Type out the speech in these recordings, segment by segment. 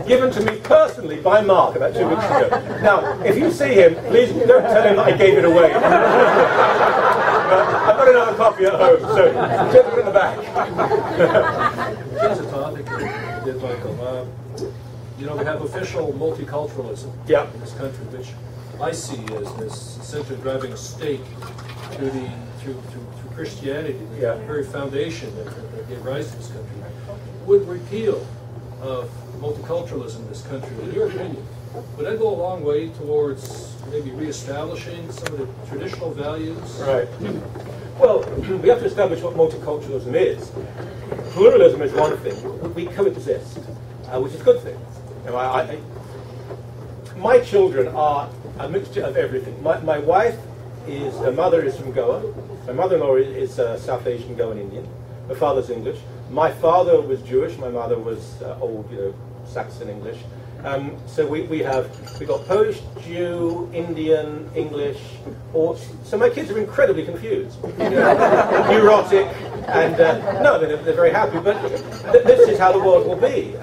given to me personally by Mark about 2 weeks ago. Now, if you see him, please don't tell him that I gave it away. I've got another copy at home, so gentlemen in the back. Here's a topic, Michael. You know, we have official multiculturalism in this country, which I see as this essentially driving a stake through Christianity, the very foundation that gave rise to this country. Would repeal of multiculturalism in this country, in your opinion, would that go a long way towards maybe reestablishing some of the traditional values? Right. Well, we have to establish what multiculturalism is. Pluralism is one thing. We coexist, which is a good thing. You know, my children are a mixture of everything. My wife her mother is from Goa. My mother-in-law is South Asian Goan Indian. My father's English. My father was Jewish. My mother was old, Saxon English. So we got Polish, Jew, Indian, English. So my kids are incredibly confused, neurotic, and no, they're very happy. But this is how the world will be.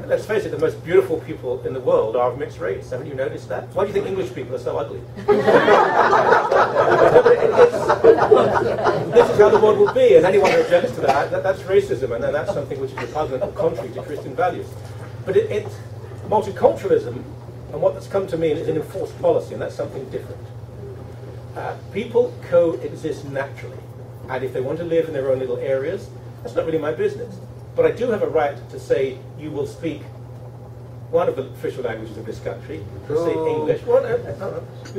Let's face it, the most beautiful people in the world are of mixed race. Haven't you noticed that? Why do you think English people are so ugly? This is how the world will be, and anyone who objects to that's racism, and that's something which is repugnant and contrary to Christian values. But multiculturalism, and what that's come to mean is an enforced policy, and that's something different. People coexist naturally, and if they want to live in their own little areas, that's not really my business. But I do have a right to say you will speak one of the official languages of this country, say English, you will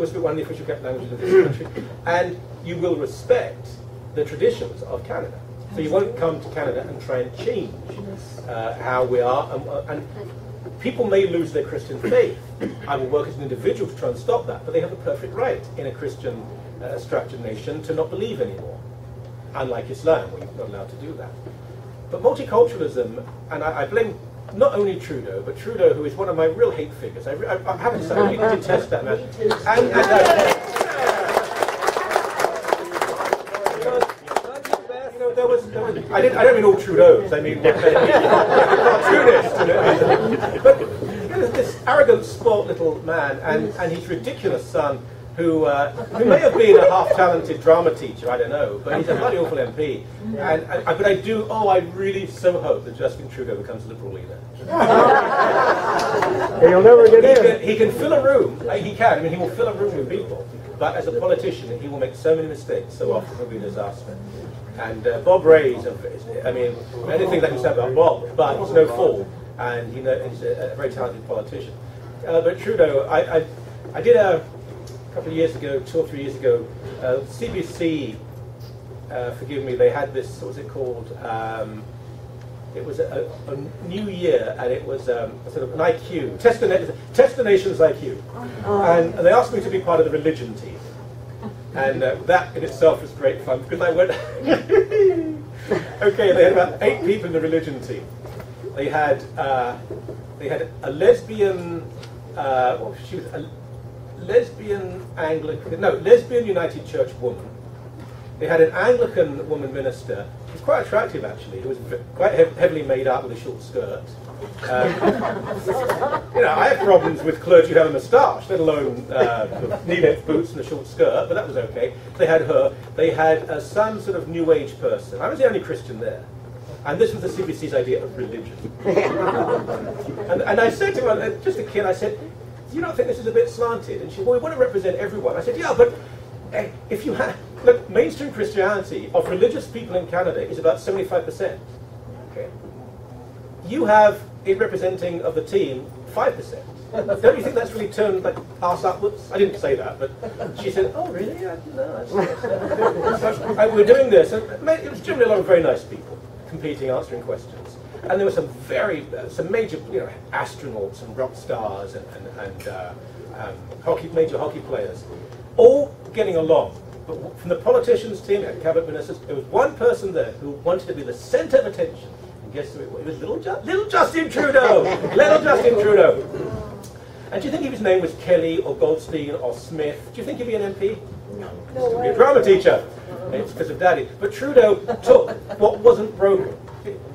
speak one of the official languages of this country, and you will respect the traditions of Canada. So you won't come to Canada and try and change how we are. And people may lose their Christian faith. I will work as an individual to try and stop that, but they have the perfect right in a Christian structured nation to not believe anymore. Unlike Islam, where you're not allowed to do that. But multiculturalism, and I blame not only Trudeau, but Trudeau, who is one of my real hate figures. I haven't said I really detest that man. I don't mean all Trudeaus. I mean cartoonists. But this arrogant, sport little man, and his ridiculous son, who may have been a half-talented drama teacher, I don't know, but he's a bloody awful MP. But I really so hope that Justin Trudeau becomes a Liberal leader. He'll never get in. He can fill a room. He can. I mean, he will fill a room with people. But as a politician, he will make so many mistakes. So often it'll be a disaster. And Bob Ray's, anything that you said about Bob, but he's no fool, and he's a very talented politician. But Trudeau, I did a couple of years ago, 2 or 3 years ago, CBC, forgive me, they had this, what was it called? It was a new year, and it was sort of an IQ, test the nation's IQ. And they asked me to be part of the religion team. And that in itself was great fun, because I went, okay, they had about 8 people in the religion team. They had a lesbian, she was a lesbian United Church woman. They had an Anglican woman minister, who was quite attractive actually, who was quite heavily made up with a short skirt. I have problems with clergy who have a moustache, let alone knee-length boots and a short skirt, but that was okay. They had her. They had some sort of New Age person. I was the only Christian there. And this was the CBC's idea of religion. and I said to her, just a kid, I said, do you not think this is a bit slanted? And she said, well, we want to represent everyone. I said, yeah, but if you have... Look, mainstream Christianity of religious people in Canada is about 75%. Okay? You have a representing of the team 5%. Don't you think that's really turned like arse upwards? I didn't say that, but she said, oh, really? No, we're doing this. And it was generally a lot of very nice people competing, answering questions. And there were some major, astronauts and rock stars and major hockey players, all getting along. But from the politicians' team and cabinet ministers, there was one person there who wanted to be the centre of attention. And guess who it was? It was little Justin Trudeau! Little Justin Trudeau! And do you think if his name was Kelly or Goldstein or Smith, do you think he'd be an MP? No. He'd be a drama teacher. It's because of Daddy. But Trudeau took what wasn't broken.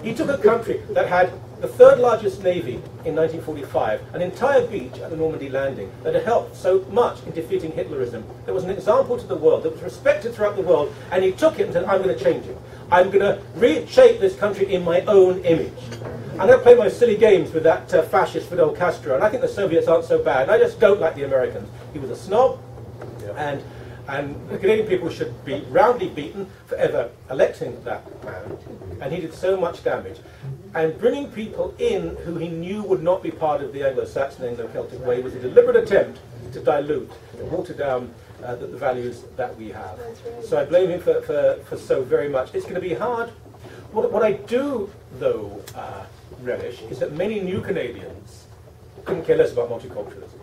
He took a country that had the third largest navy in 1945, an entire beach at the Normandy landing that had helped so much in defeating Hitlerism, that was an example to the world, that was respected throughout the world, and he took it and said, I'm going to change it. I'm going to reshape this country in my own image. I'm going to play my silly games with that fascist Fidel Castro, and I think the Soviets aren't so bad. I just don't like the Americans. He was a snob, and the Canadian people should be roundly beaten for ever electing that man. And he did so much damage. And bringing people in who he knew would not be part of the Anglo-Saxon, Anglo-Celtic way was a deliberate attempt to dilute, to water down the values that we have. So I blame him for so very much. It's going to be hard. What I do, though, relish is that many new Canadians couldn't care less about multiculturalism.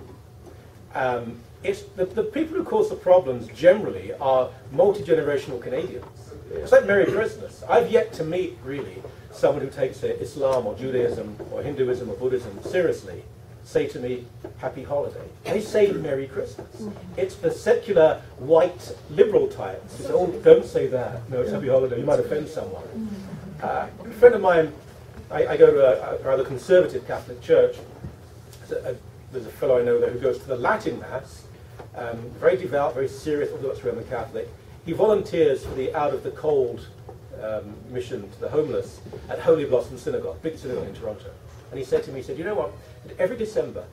It's the people who cause the problems generally are multi-generational Canadians. It's like Merry Christmas. I've yet to meet, really, someone who takes Islam or Judaism or Hinduism or Buddhism seriously say to me, Happy Holiday. They say Merry Christmas. It's the secular, white, liberal types who say, oh, don't say that. No, it's Happy Holiday. You might offend someone. A friend of mine, I go to a rather conservative Catholic church. There's a fellow I know there who goes to the Latin Mass, very devout, very serious Orthodox Roman Catholic. He volunteers for the Out of the Cold mission to the homeless at Holy Blossom Synagogue, big synagogue in Toronto. And he said to me, he said, you know what, every December,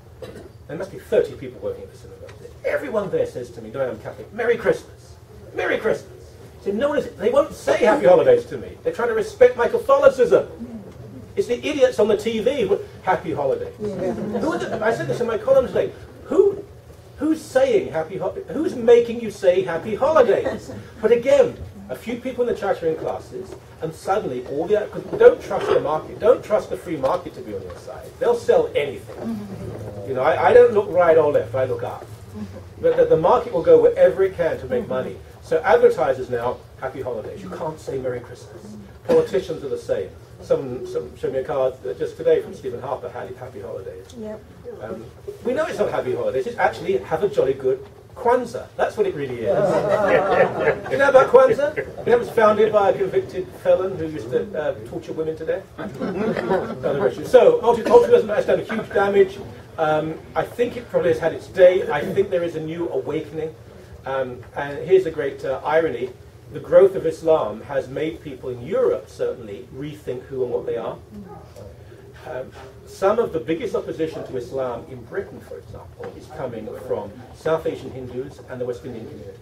there must be 30 people working at the synagogue. Everyone there says to me, knowing I'm Catholic, Merry Christmas, Merry Christmas. He said, they won't say Happy Holidays to me. They're trying to respect my Catholicism. It's the idiots on the TV with Happy Holidays. Yeah. I said this in my column today. Who's saying Happy Holidays? Who's making you say Happy Holidays? But again, a few people in the chattering classes, and suddenly all the... Because don't trust the market. Don't trust the free market to be on your side. They'll sell anything. You know, I don't look right or left. I look up. But the market will go wherever it can to make money. So advertisers now, Happy Holidays. You can't say Merry Christmas. Politicians are the same. Someone showed me a card just today from Stephen Harper, Happy Holidays. Yep. We know it's not Happy Holidays, it's actually have a jolly good Kwanzaa. That's what it really is. You know about Kwanzaa? It was founded by a convicted felon who used to torture women to death. So, multiculturalism has done huge damage. I think it probably has had its day. I think there is a new awakening. And here's a great irony. The growth of Islam has made people in Europe, certainly, rethink who and what they are. Some of the biggest opposition to Islam in Britain, for example, is coming from South Asian Hindus and the West Indian community.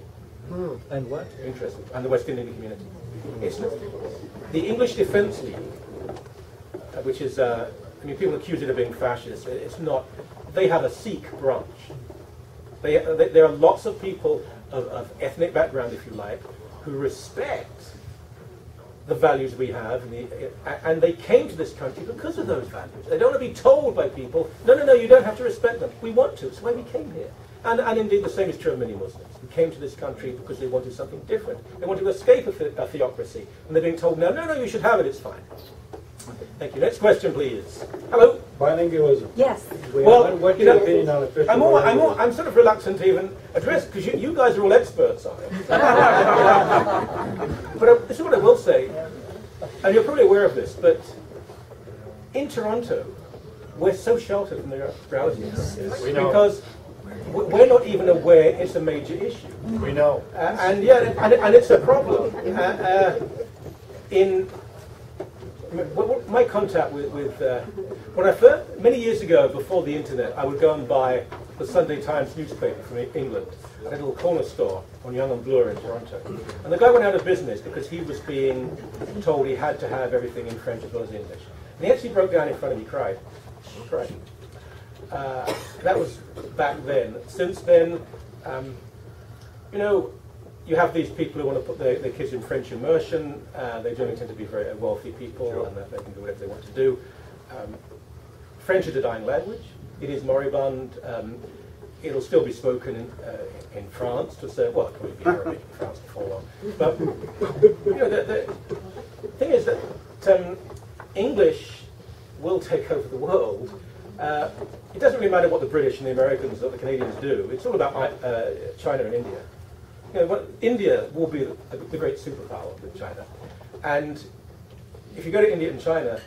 And what? Interesting. And the West Indian community. It's not, the English Defence League, which is, I mean, people accuse it of being fascist. It's not. They have a Sikh branch. There are lots of people of ethnic background, if you like, who respect the values we have, and they came to this country because of those values. They don't want to be told by people, no, you don't have to respect them. We want to. It's why we came here. And indeed, the same is true of many Muslims who came to this country because they wanted something different. They wanted to escape a theocracy, and they're being told, no, you should have it, it's fine. Thank you. Next question, please. Hello. Bilingualism. Yes. Well, what's your opinion on official I'm sort of reluctant to even address, because you guys are all experts on it. But this is what I will say, and you're probably aware of this, but in Toronto, we're so sheltered from the reality because we're not even aware it's a major issue. We know. And it's a problem. My contact with when I first, many years ago, before the internet, I would go and buy the Sunday Times newspaper from England at a little corner store on Yonge and Bloor in Toronto. And the guy went out of business because he was being told he had to have everything in French as well as English. And he actually broke down in front of me, cried. He cried. That was back then. Since then, you know, you have these people who want to put their kids in French immersion. They generally tend to be very wealthy people, sure, and they can do whatever they want to do. French is a dying language. It is moribund. It'll still be spoken in France to say, well, it'll probably be Arabic in France before long. But you know, the thing is that English will take over the world. It doesn't really matter what the British and the Americans or the Canadians do. It's all about China and India. You know, India will be the great superpower with China. And if you go to India and China,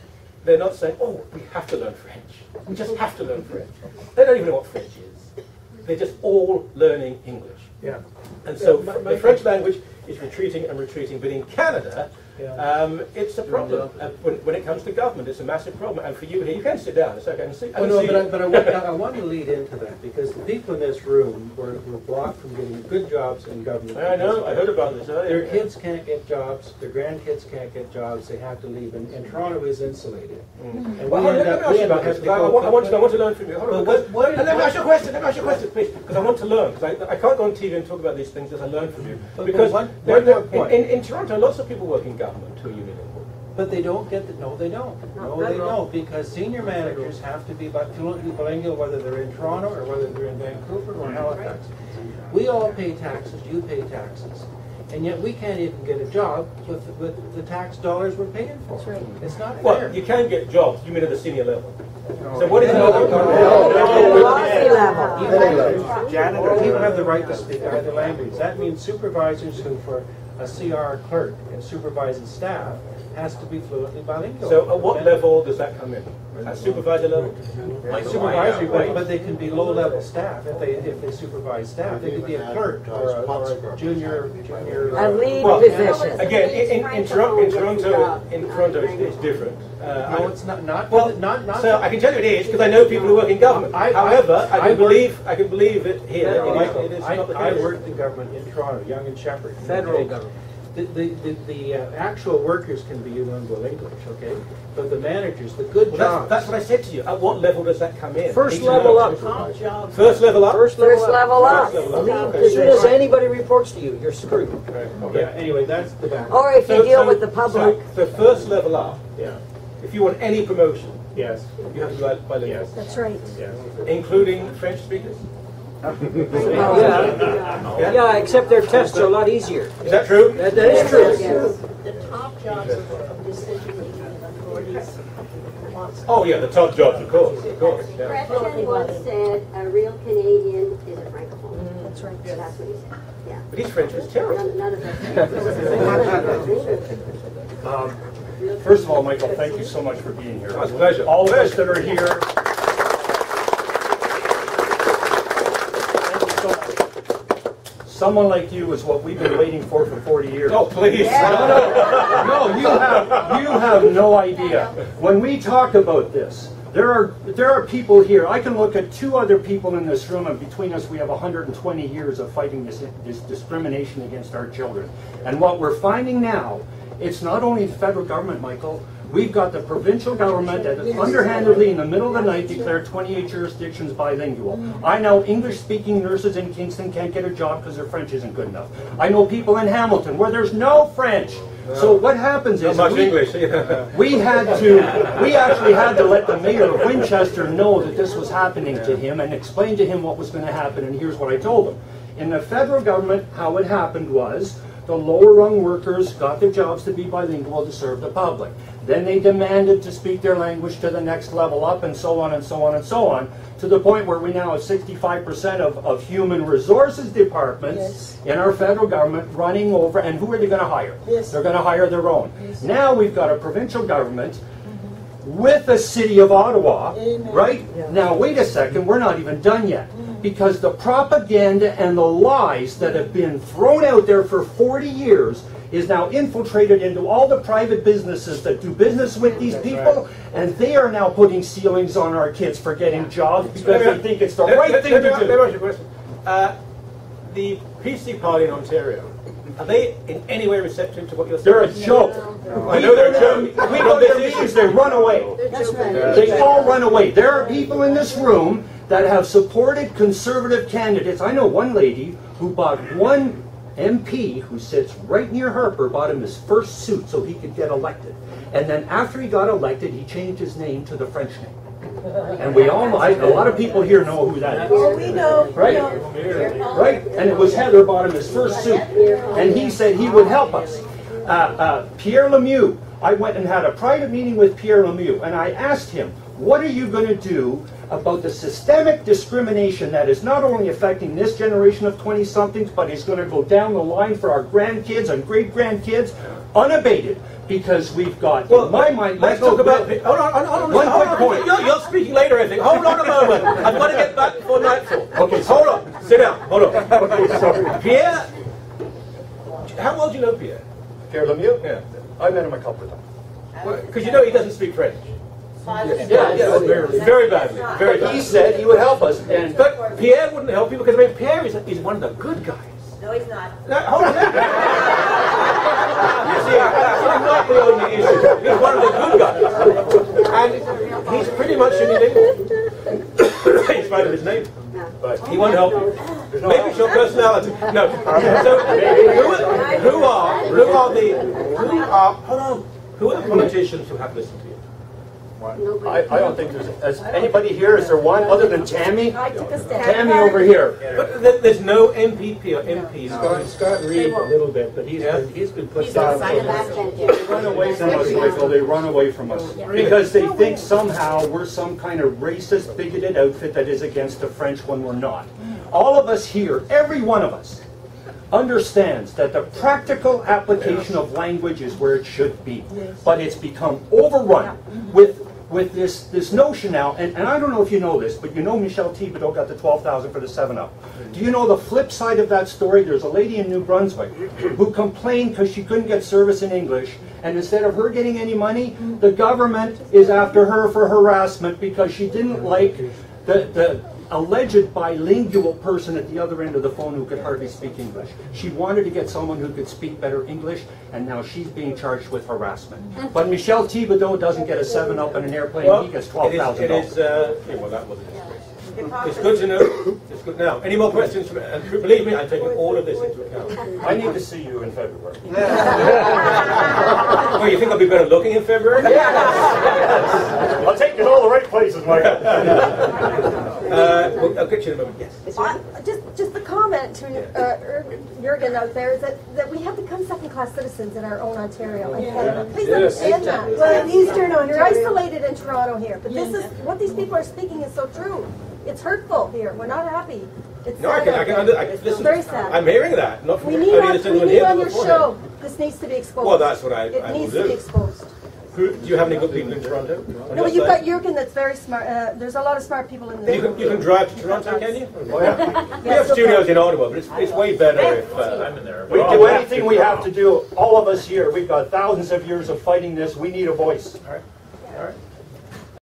they're not saying, oh, we have to learn French. We just have to learn French. They don't even know what French is. They're just all learning English. Yeah. And so the French language is retreating and retreating. But in Canada, it's a problem. When it comes to government, it's a massive problem. And for you here, you can sit down. It's okay. I want to lead into that because the people in this room were blocked from getting good jobs in government. I know. I heard about this. Their kids can't get jobs. Their grandkids can't get jobs. They have to leave. And Toronto is insulated. And well, let me ask you about this. I want to learn from you. Let me ask you a question. Let me ask you a question, please. Because I want to learn. Because I can't go on TV and talk about these things as I learn from you. Because in Toronto, lots of people work in government who are unilingual. But they don't get the, no they don't. No they don't, because senior managers have to be fluently bilingual whether they're in Toronto or whether they're in Vancouver or Halifax. We all pay taxes, you pay taxes. And yet we can't even get a job with the tax dollars we're paying for. That's right. It's not fair. Well, you can get jobs, you mean at the senior level. So what is Janitor, people have the right to speak either language. That means supervisors who, for a CR clerk and supervising staff, has to be fluently bilingual. So at what level does that come in? At supervisor level? Like supervisory, but they can be low-level staff if they supervise staff. They could be a clerk or a junior. A lead position. Again, in Toronto, it's different. No, it's not. So I can tell you it is because I know people who work in government. However, I can believe it here. It is not the case. I worked in government in Toronto, Young and Shepherd. Federal government. The actual workers can be unilingual English, okay? But the managers, the good jobs. That's what I said to you. At what level does that come in? First level up. First level up? First level up. As soon as anybody reports to you, you're screwed. Okay. Yeah, anyway, that's the back. Or if you deal with the public. So first level up, if you want any promotion, yes, you have to go bilingual. Yes. That's right. Yes. Including French speakers? Yeah, except their tests are a lot easier. Is that true? That is true. The top jobs of decision-making authorities. Oh yeah, the top jobs, of course. Yeah. Gretchen once said, a real Canadian is a francophone. That's right. So that's what he said. Yeah. But his French was terrible. None of us. First of all, Michael, thank you so much for being here. It was a pleasure. All of us that are here. Someone like you is what we've been waiting for 40 years. Oh, please. No, you have no idea. When we talk about this, there are people here. I can look at two other people in this room, and between us we have 120 years of fighting this discrimination against our children. And what we're finding now, it's not only the federal government, Michael. We've got the provincial government that underhandedly in the middle of the night declared 28 jurisdictions bilingual. I know English-speaking nurses in Kingston can't get a job because their French isn't good enough. I know people in Hamilton where there's no French. So what happens is we actually had to let the mayor of Winchester know that this was happening to him and explain to him what was going to happen, and here's what I told him. In the federal government, how it happened was the lower rung workers got their jobs to be bilingual to serve the public. Then they demanded to speak their language to the next level up, and so on and so on and so on, to the point where we now have 65% of human resources departments in our federal government running over, and who are they going to hire? They're going to hire their own. Now we've got a provincial government with the city of Ottawa, right? Now wait a second, we're not even done yet. Because the propaganda and the lies that have been thrown out there for 40 years is now infiltrated into all the private businesses that do business with these people, and they are now putting ceilings on our kids for getting jobs because they think it's the right thing to do. Let me ask you a question. The PC party in Ontario, are they in any way receptive to what you're saying? They're a joke. I know they're a joke. We go to their meetings, they run away. They all run away. There are people in this room that have supported conservative candidates. I know one lady who bought one MP who sits right near Harper, bought him his first suit so he could get elected. And then after he got elected, he changed his name to the French name. And we all know, a lot of people here know who that is. Well, we know. Right? Right? And it was Heather bought him his first suit. And he said he would help us. Pierre Lemieux, I went and had a private meeting with Pierre Lemieux, and I asked him, what are you going to do about the systemic discrimination that is not only affecting this generation of 20-somethings, but is going to go down the line for our grandkids and great-grandkids unabated. Because we've got, in my mind, let's talk about. Hold on. One quick point. You're speaking later, I think. Hold on a moment. I've got to get back before nightfall. Okay, hold on. Sit down. Hold on. Okay, so Pierre, how well do you know Pierre? Pierre Lemieux? Yeah. I met him a couple of times. Because you know he doesn't speak French. Yeah, very badly. Very badly. He said he would help us. But Pierre wouldn't help you because I mean Pierre is one of the good guys. No, he's not. No, hold on. You see, that's not the only issue. He's one of the good guys. And he's pretty much unilingual. In spite of his name. But he won't help you. Maybe it's your personality. No. So who are the politicians who have listened to you? I don't think there's anybody here. Is there one other than Tammy? I took a step. Tammy over here. But there's no MPP or MP. Scott Reed a little bit, but he's been put down. They run away from us, Michael. They run away from us because they think somehow we're some kind of racist, bigoted outfit that is against the French when we're not. All of us here, every one of us, understands that the practical application of language is where it should be. But it's become overrun with this notion now, and I don't know if you know this, but you know Michelle Thibodeau got the $12,000 for the 7-Up. Do you know the flip side of that story? There's a lady in New Brunswick who complained because she couldn't get service in English, and instead of her getting any money, the government is after her for harassment because she didn't like the alleged bilingual person at the other end of the phone who could hardly speak English. She wanted to get someone who could speak better English, and now she's being charged with harassment. But Michelle Thibodeau doesn't get a 7-Up in an airplane, he gets $12,000. Well, that was a disgrace. It's good to know. It's good now. Any more questions? And believe me, I'm taking all of this into account. I need to see you in February. Oh, you think I'll be better looking in February? I'll take you to all the right places, Michael. I'll get you in a moment. Yes. Just the comment to Jurgen out there is that we have become second-class citizens in our own Ontario and Canada. Please understand that. Well, in Eastern Ontario, you're isolated in Toronto here, but this is what these people are speaking is so true. It's hurtful here. We're not happy. It's no, sad. I can listen. Very sad. I'm hearing that. Not from we need on your show. This needs to be exposed. Well, that's what I It will needs do. to be exposed. Do you have any good people in Toronto? No, you've got Jurgen that's very smart. There's a lot of smart people in there. You can drive to Toronto, can you? Oh, yeah. We have studios in Ottawa, but it's way better if I'm in there. We do anything we have to do. All of us here, we've got thousands of years of fighting this. We need a voice. All right.